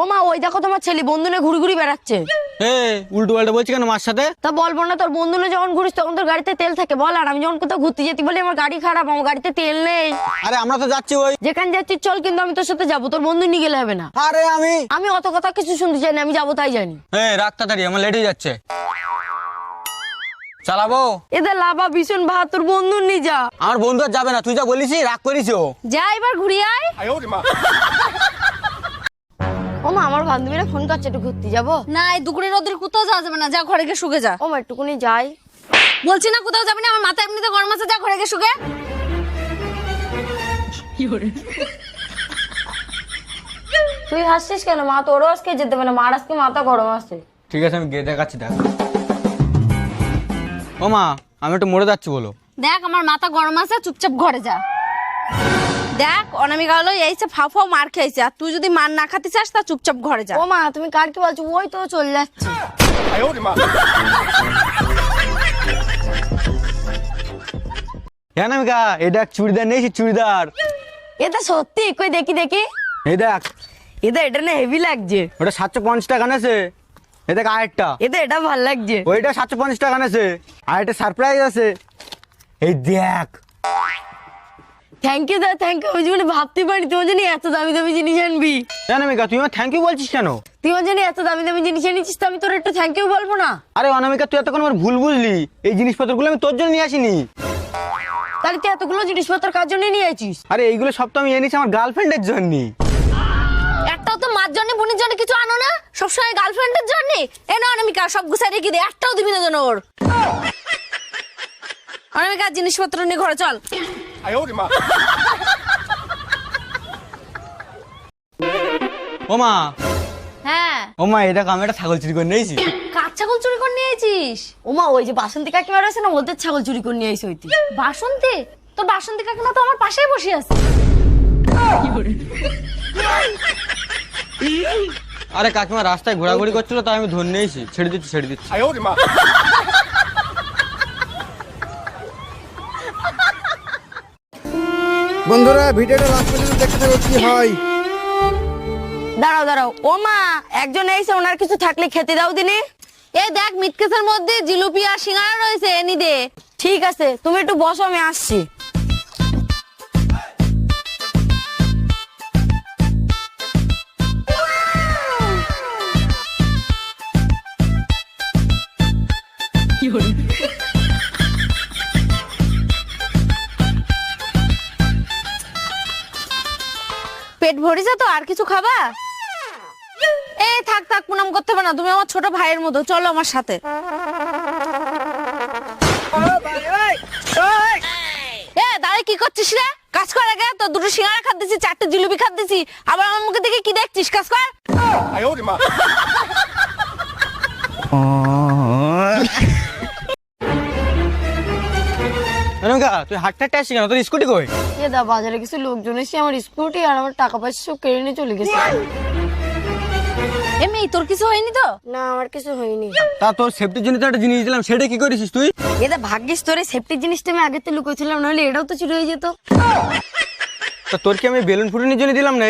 ও মা, ওই দেখো তোমার ছেলে বন্ধু নিয়ে ঘুরি ঘুরি বেড়াচ্ছে। উল্টো পাল্টা বলছি কেন মার সাথে? তা বলবো না? তোর বন্ধু নিয়ে যখন ঘুরিস তখন তোর গাড়িতে তেল থাকে বল, আর আমি যখন কোথাও ঘুরতে যেতে বলি আমার গাড়ি খারাপ, আমার গাড়িতে তেল নেই। আরে আমরা তো যাচ্ছি ওই। যেখানে যাচ্ছিস চল, কিন্তু আমি তোর সাথে যাবো, তোর বন্ধু নিয়ে গেলে হবে না। আরে আমি অত কথা কিছু শুনতে চাই না, আমি যাবো তাই জানি। রাখ তাড়াতাড়ি, আমার লেট হয়ে যাচ্ছে। চালাবো? এদের লাভা ভীষণ ভাত, তোর বন্ধু নিয়ে যা। আমার বন্ধু আর যাবে না, তুই যা বলিস রাগ করিস। যা এবার ঘুরিয়ে আয়। ও মা, আমার বান্ধবীরা ফোন করছে, একটু ঘুরতে যাবো। না, এই দুপুরে রোদের কোথাও যাওয়া যাবে না, যা ঘরে গিয়ে শুকে যা। ও মা, একটুকুনি যাই। বলছি না কোথাও যাবি না, আমার মাথা এমনিতে গরম আছে, যা ঘরে গিয়ে শুকে। তুই হাসছিস কেন? মা তোরও আজকে যেতে পারে না, মার আজকে মাথা গরম আছে। ঠিক আছে, আমি গিয়ে দেখাচ্ছি। দেখ ও মা, আমি একটু মরে যাচ্ছি বলো। দেখ আমার মাথা গরম আছে, চুপচাপ ঘরে যা। দেখ অনামিকা হলো এইসে ফাও ফাও মার খেয়েছে, আর তুই যদি মার না খাতে চাস তা চুপচাপ ঘরে যা। ও মা, তুমি কার কি বলছো? ওই তো চলে যাচ্ছে। হ্যাঁ নামিকা, এটা চুড়িদার নেই, চুড়িদার। এটা সত্যি? কই দেখি দেখি। এই দেখ, এটা না হেভি লাগছে। ওটা 750 টাকা নেছে। এই দেখ আরেকটা, এটা ভাল লাগছে। ওইটা 750 টাকা নেছে। আর একটা সারপ্রাইজ আছে, এই দেখ। থ্যাংক ইউ দা, থ্যাংক ইউ। ওই জন্য ভাবতে পারি তোমার জন্য এত দামি দামি জিনিস আনবি। হ্যাঁ নামিকা, তুই আমার থ্যাংক ইউ বলছিস কেন? তুই আমার জন্য এত দামি দামি জিনিস এনেছিস, তো আমি তোর একটু থ্যাংক ইউ বলবো না? আরে অনামিকা, তুই এতক্ষণ আমার ভুল বুঝলি। এই জিনিসপত্রগুলো আমি তোর জন্য নিয়ে আসিনি। তাহলে তুই এতগুলো জিনিসপত্র কার জন্য নিয়ে আছিস? আরে এইগুলো সব তো আমি এনেছি আমার গার্লফ্রেন্ডের জন্য। একটাও তো মার জন্য বোনের জন্য কিছু আনো না, সবসময় গার্লফ্রেন্ডের জন্য। এ না অনামিকা, সব গুছাই রেখে দে, একটাও দিবি না যেন ওর। অনামিকা, জিনিসপত্র নিয়ে ঘরে চল। ও মা, হ্যাঁ, ও মা, এটা আমি একটা ছাগল চুরি করে নিয়েছি। কার ছাগল চুরি করে নিয়ে এসেছিস? ও মা, ওই যে বাসন্তী কাকিমা রয়েছে না, ওদের ছাগল চুরি করে নিয়ে আইসি হইতি। বাসন্তী? তোর বাসন্তী কাকিমা তো আমার পাশেই বসে আছে। আরে কাকিমা রাস্তায় ঘোরাঘুরি করছিল, তাই আমি ধরে নিয়েছি। ছেড়ে দিচ্ছি, ছেড়ে দিচ্ছি। বন্ধুরা ভিডিওটা লাস্ট পর্যন্ত দেখতে থাকো কি হয়। দাঁড়াও দাঁড়াও, ও মা, একজন এসে, ওনার কিছু থাকলে খেতে দাও দিনে। এই দেখ মিটকেসের মধ্যে জিলিপি আর সিঙ্গারা রয়েছে, এনে দে। ঠিক আছে, তুমি একটু বসো, আমি আসছি। পেট ভরেছে তো, আর কিছু খাবা? এই থাক থাক, প্রণাম করতে হবে না, তুমি আমার ছোট ভাইয়ের মতো, চলো আমার সাথে। দাঁড়িয়ে কি করছিস রে? কাজ কর আগে। তো দুটো সিঙ্গারা খাত দিছি, 4টে জিলিপি খাত দিছি, আবার আমার মুখে দেখে কি দেখছিস? কাজ কর। অনামিকা, তুই হাঁটতে হাঁটতে আসছিস কেন? তোর স্কুটি কই? এ দা, বাজারে কিছু লোকজন এসে আমার স্কুটি আর আমার টাকা পয়সা সব কেড়ে নিয়ে চলে গেছে। এমনি তোর কিছু হয়নি তো? না, আমার কিছু হয়নি। তা তোর সেফটির জন্য তো একটা জিনিস দিলাম, সেটা কি করেছিস তুই? এটা ভাগ্যিস তোর সেফটির জিনিসটা আমি আগে তো লুকোছিলাম, নাহলে এটাও তো চুরি হয়ে যেত। তা তোর কি আমি বেলুন ফুটানোর জন্য দিলাম না?